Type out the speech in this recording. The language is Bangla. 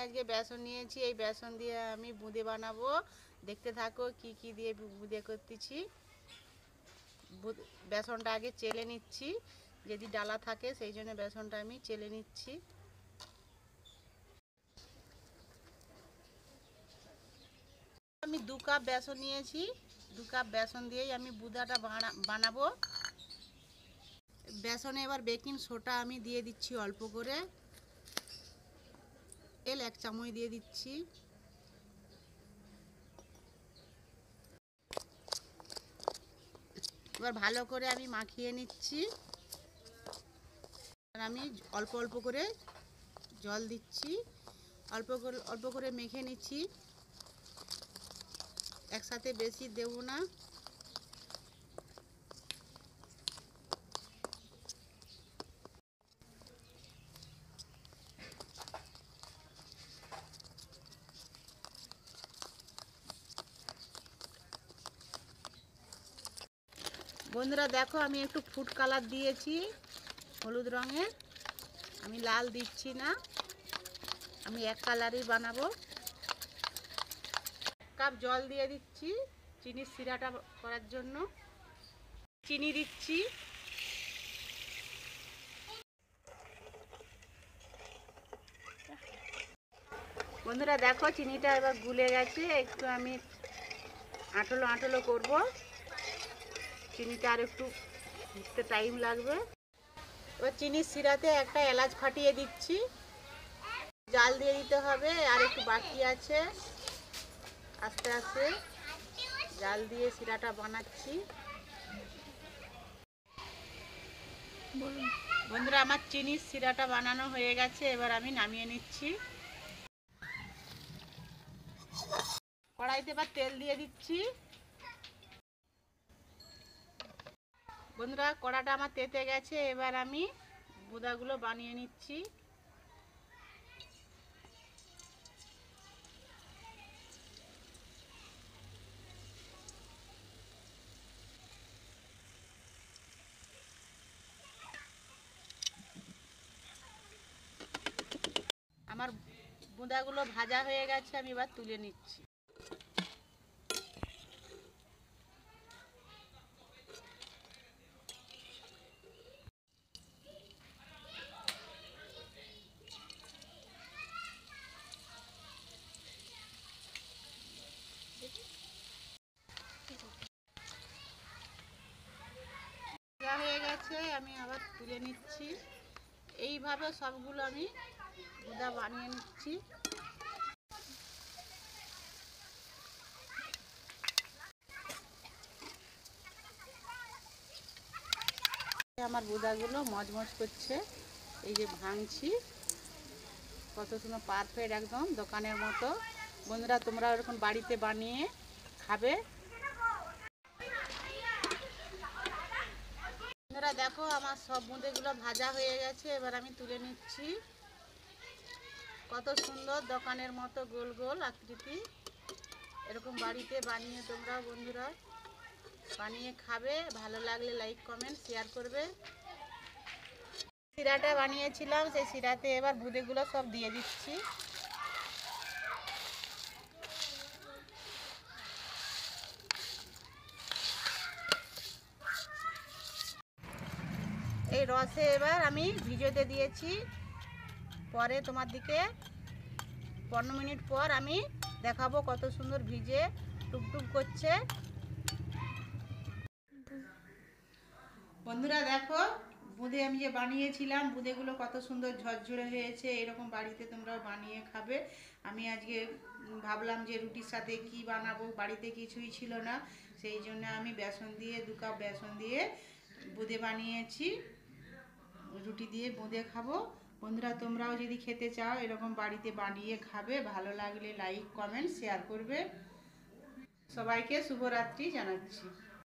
আজকে বেসন নিয়েছি, এই বেসন দিয়ে আমি বুঁদে বানাবো। দেখতে থাকো কি দিয়ে বুঁদে করতেছি। বেসনটা আগে চেলে নিচ্ছি, যদি ডালা থাকে সেই জন্য বেসনটা আমি চেলে নিচ্ছি। আমি 2 কাপ বেসন নিয়েছি, 2 কাপ বেসন দিয়েই আমি বুঁদাটা বানাবো। বেসনে এবার বেকিং সোডা আমি দিয়ে দিচ্ছি অল্প করে, 1 চামচ দিয়ে দিচ্ছি। এবার ভালো করে আমি মাখিয়ে নিচ্ছি। আমি অল্প অল্প করে জল দিচ্ছি, অল্প করে মেখে নিচ্ছি, একসাথে বেশি দেব না। বন্ধুরা দেখো, আমি একটু ফুড কালার দিয়েছি হলুদ রঙের, আমি লাল দিচ্ছি না, আমি এক কালারই বানাবো। 1 কাপ জল দিয়ে দিচ্ছি চিনির সিরাটা করার জন্য। চিনি দিচ্ছি, বন্ধুরা দেখো চিনিটা এবার গুলে গেছে, একটু আমি আঁটলো আঁটলো করব। চিনিটা আর একটু ফুটতে টাইম লাগবে। এবার চিনির সিরাতে একটা এলাচ ফাটিয়ে দিচ্ছি। জাল দিয়ে দিতে হবে, আর একটু বাকি আছে, আস্তে আস্তে জাল দিয়ে সিরাটা বানাচ্ছি। বন্ধুরা আমার চিনির সিরাটা বানানো হয়ে গেছে, এবার আমি নামিয়ে নিচ্ছি। কড়াইতে এবার তেল দিয়ে দিচ্ছি। বন্ধুরা কড়াটা আমার তেতে গেছে, এবার আমি বুঁদাগুলো বানিয়ে নিচ্ছি। আমার বুঁদাগুলো ভাজা হয়ে গেছে, আমি এবার তুলে নিচ্ছি। ভাজা হয়ে গেছে, আমি আবার তুলে নিচ্ছি। এইভাবে সবগুলো আমি বুঁদা বানিয়ে নিচ্ছি। আমার বুঁদাগুলো মজমজ করছে, এই যে ভাঙছি, কত সুন্দর পারফেক্ট একদম দোকানের মতো। বন্ধুরা তোমরা এরকম বাড়িতে বানিয়ে খাবে। বন্ধুরা দেখো আমার সব বুঁদেগুলো ভাজা হয়ে গেছে, এবার আমি তুলে নিচ্ছি। কত সুন্দর দোকানের মতো গোল গোল আকৃতি। এরকম বাড়িতে বানিয়ে তোমরা বন্ধুরা বানিয়ে খাবে। ভালো লাগলে লাইক কমেন্ট শেয়ার করবে। সিরাটা বানিয়েছিলাম, সেই সিরাতে এবার বুঁদেগুলো সব দিয়ে দিচ্ছি। এই রসে এবার আমি ভিজোতে দিয়েছি, পরে তোমার দিকে 15 মিনিট পর আমি দেখাবো কত সুন্দর ভিজে টুকটুক করছে। বন্ধুরা দেখো বুঁদে আমি যে বানিয়েছিলাম, বুঁদেগুলো কত সুন্দর ঝরঝরে হয়েছে। এরকম বাড়িতে তোমরাও বানিয়ে খাবে। আমি আজকে ভাবলাম যে রুটির সাথে কি বানাবো, বাড়িতে কিছুই ছিল না, সেই জন্য আমি বেসন দিয়ে 2 কাপ বেসন দিয়ে বুঁদে বানিয়েছি। রুটি দিয়ে বুঁদে খাবো। বন্ধুরা তোমরাও যদি খেতে চাও এরকম বাড়িতে বানিয়ে খাবে। ভালো লাগলে লাইক কমেন্ট শেয়ার করবে। সবাইকে শুভরাত্রি জানাচ্ছি।